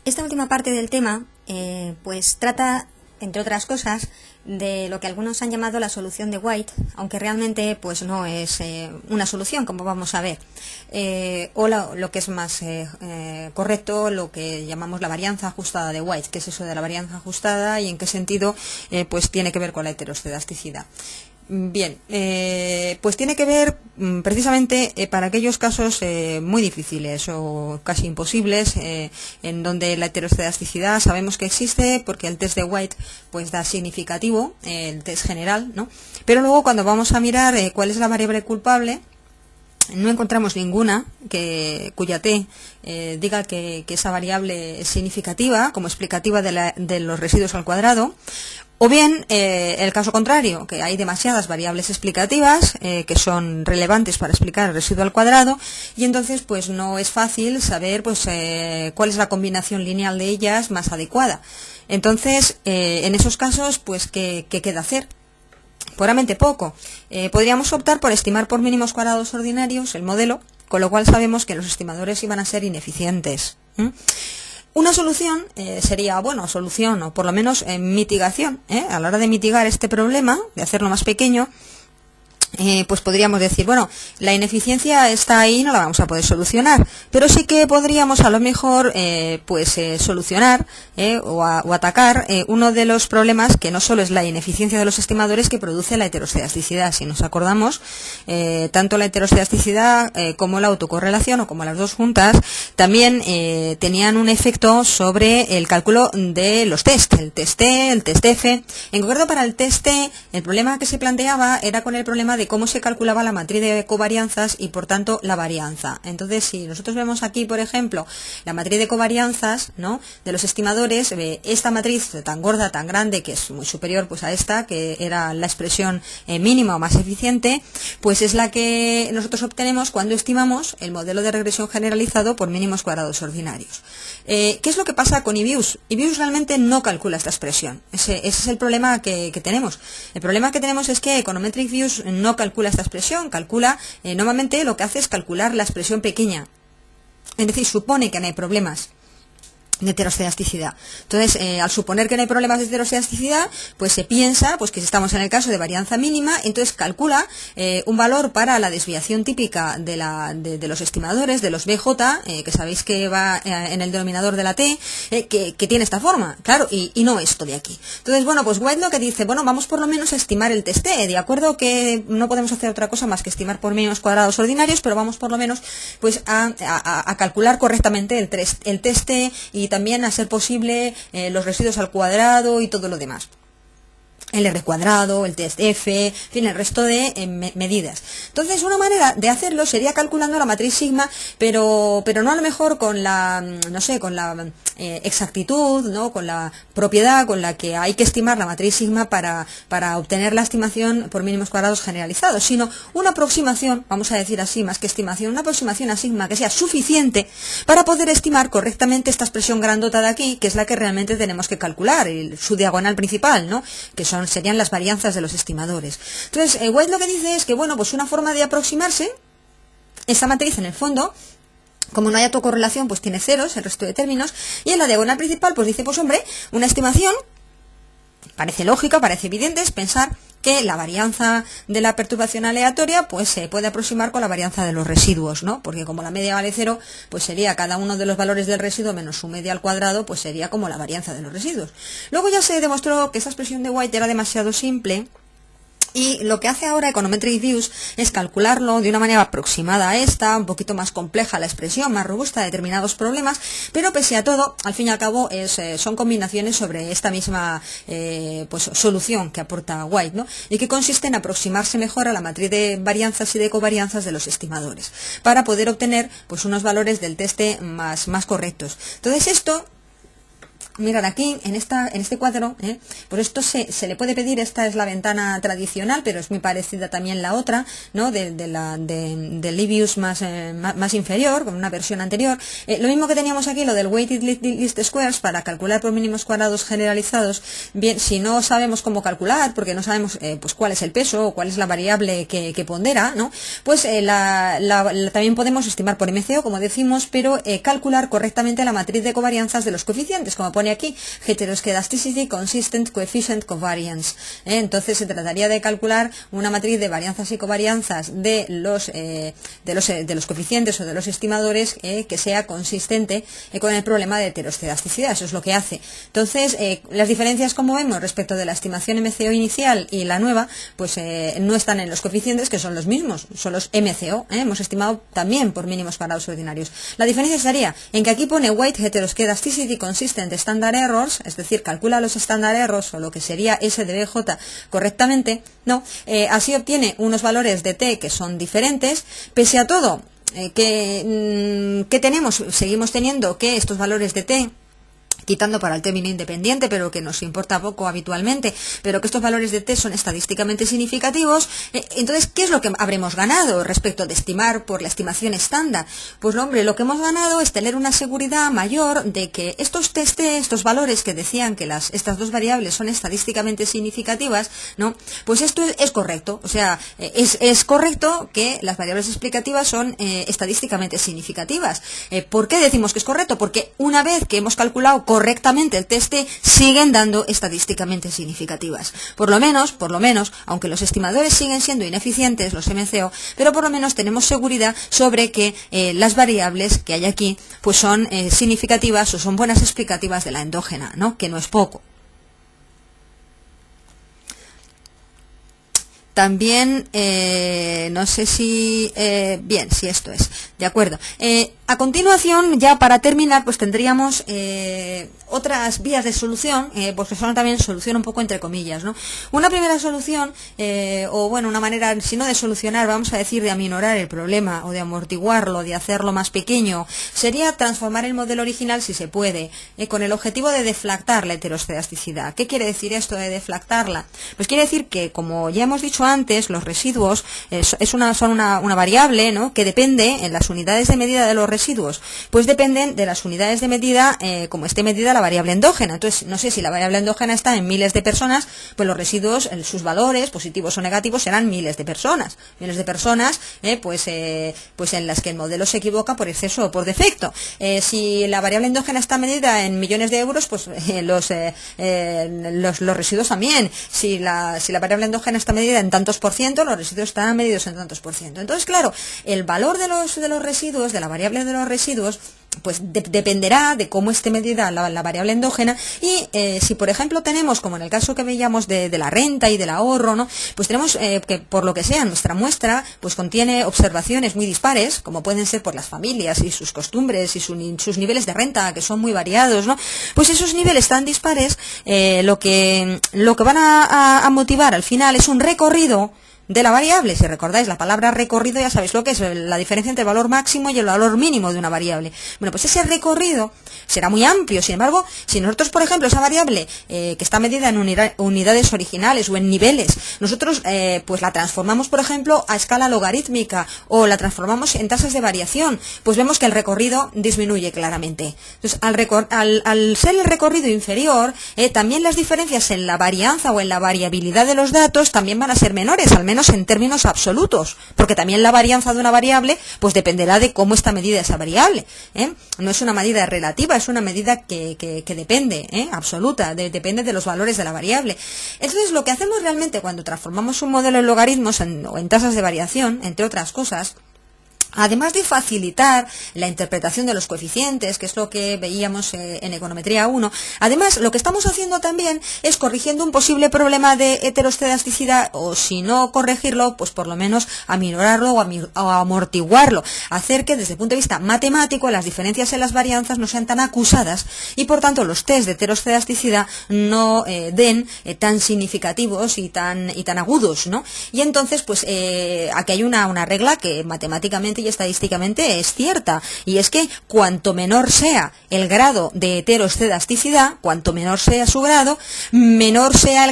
Esta última parte del tema pues trata, entre otras cosas, de lo que algunos han llamado la solución de White, aunque realmente pues no es una solución, como vamos a ver, o lo que es más correcto, lo que llamamos la varianza ajustada de White. ¿Qué es eso de la varianza ajustada y en qué sentido pues tiene que ver con la heteroscedasticidad? Bien, pues tiene que ver precisamente para aquellos casos muy difíciles o casi imposibles, en donde la heteroscedasticidad sabemos que existe porque el test de White pues da significativo, el test general, ¿no? Pero luego cuando vamos a mirar cuál es la variable culpable, no encontramos ninguna cuya t diga que esa variable es significativa como explicativa de los residuos al cuadrado. O bien, el caso contrario, que hay demasiadas variables explicativas que son relevantes para explicar el residuo al cuadrado y entonces pues no es fácil saber pues cuál es la combinación lineal de ellas más adecuada. Entonces, en esos casos, pues ¿qué queda hacer? Puramente poco. Podríamos optar por estimar por mínimos cuadrados ordinarios el modelo, con lo cual sabemos que los estimadores iban a ser ineficientes. Una solución sería, bueno, solución o por lo menos mitigación, a la hora de mitigar este problema, de hacerlo más pequeño, pues podríamos decir, bueno, la ineficiencia está ahí, no la vamos a poder solucionar, pero sí que podríamos a lo mejor solucionar o atacar uno de los problemas que no solo es la ineficiencia de los estimadores que produce la heteroscedasticidad. Si nos acordamos, tanto la heteroscedasticidad como la autocorrelación o como las dos juntas también tenían un efecto sobre el cálculo de los test, el test T, el test F. En concreto para el test T, el problema que se planteaba era con el problema de cómo se calculaba la matriz de covarianzas y por tanto la varianza. Entonces, si nosotros vemos aquí, por ejemplo, la matriz de covarianzas, ¿no?, de los estimadores, esta matriz tan gorda, tan grande, que es muy superior pues a esta, que era la expresión mínima o más eficiente, pues es la que nosotros obtenemos cuando estimamos el modelo de regresión generalizado por mínimos cuadrados ordinarios. ¿Qué es lo que pasa con IBIUS? IBIUS realmente no calcula esta expresión. Ese es el problema que tenemos. El problema que tenemos es que Econometric Views no calcula esta expresión, calcula, normalmente lo que hace es calcular la expresión pequeña, es decir, supone que no hay problemas de heteroscedasticidad. Entonces, al suponer que no hay problemas de heteroscedasticidad, pues se piensa pues que si estamos en el caso de varianza mínima, entonces calcula un valor para la desviación típica de los estimadores, de los BJ, que sabéis que va en el denominador de la T, que tiene esta forma, claro, y no esto de aquí. Entonces, bueno, pues White lo que dice, bueno, vamos por lo menos a estimar el test T, de acuerdo que no podemos hacer otra cosa más que estimar por mínimos cuadrados ordinarios, pero vamos por lo menos pues a calcular correctamente el test T y también a ser posible los residuos al cuadrado y todo lo demás. El R cuadrado, el test F, en fin, el resto de medidas. Entonces, una manera de hacerlo sería calculando la matriz sigma, pero no a lo mejor con la, no sé, con la exactitud, ¿no?, con la propiedad con la que hay que estimar la matriz sigma para obtener la estimación por mínimos cuadrados generalizados, sino una aproximación, vamos a decir así, más que estimación, una aproximación a sigma que sea suficiente para poder estimar correctamente esta expresión grandota de aquí, que es la que realmente tenemos que calcular, su diagonal principal, ¿no?, que serían las varianzas de los estimadores. Entonces, White lo que dice es que, bueno, pues una forma de aproximarse, esta matriz en el fondo, como no hay autocorrelación, pues tiene ceros, el resto de términos, y en la diagonal principal, pues dice, pues hombre, una estimación, parece lógica, parece evidente, es pensar que la varianza de la perturbación aleatoria pues se puede aproximar con la varianza de los residuos, ¿no? Porque como la media vale 0, pues sería cada uno de los valores del residuo menos su media al cuadrado, pues sería como la varianza de los residuos. Luego ya se demostró que esa expresión de White era demasiado simple, y lo que hace ahora Econometric Views es calcularlo de una manera aproximada a esta, un poquito más compleja la expresión, más robusta a determinados problemas, pero pese a todo, al fin y al cabo, son combinaciones sobre esta misma pues solución que aporta White, ¿no?, y que consiste en aproximarse mejor a la matriz de varianzas y de covarianzas de los estimadores, para poder obtener pues unos valores del test más correctos. Entonces esto Mirad aquí, en este cuadro, pues esto se le puede pedir, esta es la ventana tradicional, pero es muy parecida también la otra, ¿no? De Livius más inferior, con una versión anterior. Lo mismo que teníamos aquí, lo del weighted least squares, para calcular por mínimos cuadrados generalizados. Bien, si no sabemos cómo calcular, porque no sabemos pues cuál es el peso o cuál es la variable que pondera, ¿no? Pues también podemos estimar por MCO, como decimos, pero calcular correctamente la matriz de covarianzas de los coeficientes, como pone aquí, heteroscedasticity, consistent, coefficient, covariance. Entonces se trataría de calcular una matriz de varianzas y covarianzas de los coeficientes o de los estimadores que sea consistente con el problema de heteroscedasticidad. Eso es lo que hace. Entonces, las diferencias, como vemos, respecto de la estimación MCO inicial y la nueva, pues no están en los coeficientes, que son los mismos, son los MCO. Hemos estimado también por mínimos cuadrados ordinarios. La diferencia estaría en que aquí pone weight, heteroscedasticity, consistent, standard errors, es decir, calcula los standard errors o lo que sería S de BJ correctamente, ¿no? Así obtiene unos valores de T que son diferentes. Pese a todo, seguimos teniendo que estos valores de T, quitando para el término independiente, pero que nos importa poco habitualmente, pero que estos valores de T son estadísticamente significativos. Entonces, ¿qué es lo que habremos ganado respecto de estimar por la estimación estándar? Pues, hombre, lo que hemos ganado es tener una seguridad mayor de que estos valores que decían que estas dos variables son estadísticamente significativas, ¿no? Pues esto es correcto. O sea, es correcto que las variables explicativas son estadísticamente significativas. ¿Por qué decimos que es correcto? Porque una vez que hemos calculado correctamente el test T, siguen dando estadísticamente significativas. Por lo menos, aunque los estimadores siguen siendo ineficientes, los MCO, pero por lo menos tenemos seguridad sobre que las variables que hay aquí pues son significativas o son buenas explicativas de la endógena, ¿no? Que no es poco. También, no sé si... bien, si esto es. De acuerdo. A continuación, ya para terminar, pues tendríamos otras vías de solución, pues que son también solución un poco entre comillas, ¿no? Una primera solución, o bueno, una manera, si no de solucionar, vamos a decir, de aminorar el problema, o de amortiguarlo, de hacerlo más pequeño, sería transformar el modelo original, si se puede, con el objetivo de deflactar la heteroscedasticidad. ¿Qué quiere decir esto de deflactarla? Pues quiere decir que, como ya hemos dicho antes, los residuos son una variable, ¿no? Que depende en las unidades de medida de los residuos, pues dependen de las unidades de medida como esté medida la variable endógena. Entonces, no sé si la variable endógena está en miles de personas, pues los residuos, sus valores positivos o negativos serán miles de personas, pues en las que el modelo se equivoca por exceso o por defecto. Si la variable endógena está medida en millones de euros, pues los residuos también. Si la variable endógena está medida en tantos por ciento, los residuos están medidos en tantos por ciento. Entonces, claro, el valor de los residuos, de la variable de los residuos, pues dependerá de cómo esté medida la variable endógena. Y si por ejemplo tenemos, como en el caso que veíamos de la renta y del ahorro, ¿no? Pues tenemos que, por lo que sea, nuestra muestra pues contiene observaciones muy dispares, como pueden ser por las familias y sus costumbres y sus niveles de renta, que son muy variados, ¿no? Pues esos niveles tan dispares, lo que van a motivar al final es un recorrido de la variable. Si recordáis la palabra recorrido, ya sabéis lo que es la diferencia entre el valor máximo y el valor mínimo de una variable. Bueno, pues ese recorrido será muy amplio. Sin embargo, si nosotros, por ejemplo, esa variable que está medida en unidades originales o en niveles, nosotros pues la transformamos, por ejemplo, a escala logarítmica o la transformamos en tasas de variación, pues vemos que el recorrido disminuye claramente. Entonces, al ser el recorrido inferior, también las diferencias en la varianza o en la variabilidad de los datos también van a ser menores, al menos en términos absolutos, porque también la varianza de una variable pues dependerá de cómo está medida esa variable, no es una medida relativa, es una medida que depende, absoluta, depende de los valores de la variable. Entonces, lo que hacemos realmente cuando transformamos un modelo en logaritmos o en tasas de variación, entre otras cosas, además de facilitar la interpretación de los coeficientes, que es lo que veíamos en econometría 1, además lo que estamos haciendo también es corrigiendo un posible problema de heteroscedasticidad, o si no corregirlo, pues por lo menos aminorarlo o amortiguarlo, hacer que desde el punto de vista matemático las diferencias en las varianzas no sean tan acusadas y por tanto los test de heteroscedasticidad no den tan significativos y tan agudos, ¿no? Y entonces, pues aquí hay una regla que matemáticamente y estadísticamente es cierta, y es que cuanto menor sea el grado de heteroescedasticidad, cuanto menor sea su grado, menor será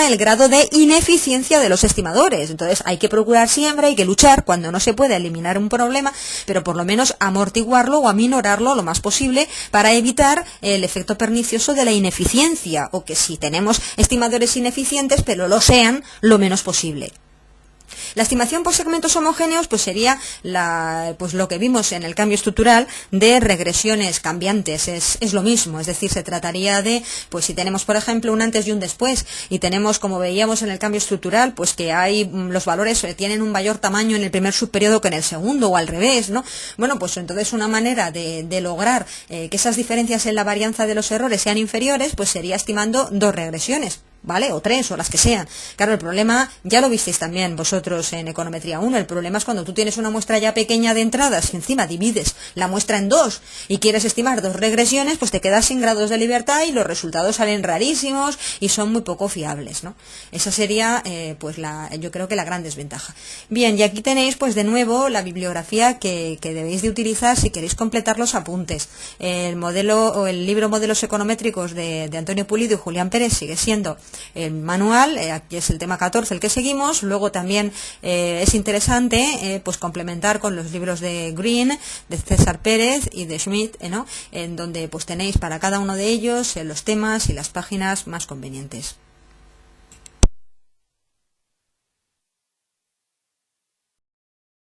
el grado de ineficiencia de los estimadores. Entonces hay que procurar siempre, hay que luchar cuando no se puede eliminar un problema, pero por lo menos amortiguarlo o aminorarlo lo más posible para evitar el efecto pernicioso de la ineficiencia, o que si tenemos estimadores ineficientes, pero lo sean lo menos posible. La estimación por segmentos homogéneos pues sería lo que vimos en el cambio estructural de regresiones cambiantes, es lo mismo, es decir, se trataría de, pues si tenemos por ejemplo un antes y un después, y tenemos, como veíamos en el cambio estructural, pues que hay los valores tienen un mayor tamaño en el primer subperiodo que en el segundo, o al revés, ¿no? Bueno, pues entonces una manera de lograr que esas diferencias en la varianza de los errores sean inferiores, pues sería estimando 2 regresiones. ¿Vale? O 3, o las que sean. Claro, el problema, ya lo visteis también vosotros en Econometría 1, el problema es cuando tú tienes una muestra ya pequeña de entradas y encima divides la muestra en 2 y quieres estimar 2 regresiones, pues te quedas sin grados de libertad y los resultados salen rarísimos y son muy poco fiables, ¿no? Esa sería, yo creo que la gran desventaja. Bien, y aquí tenéis, pues de nuevo, la bibliografía que debéis de utilizar si queréis completar los apuntes. El libro Modelos Econométricos de Antonio Pulido y Julián Pérez sigue siendo el manual, aquí es el tema 14 el que seguimos. Luego también es interesante pues complementar con los libros de Green, de César Pérez y de Schmidt, ¿no? En donde pues tenéis para cada uno de ellos los temas y las páginas más convenientes.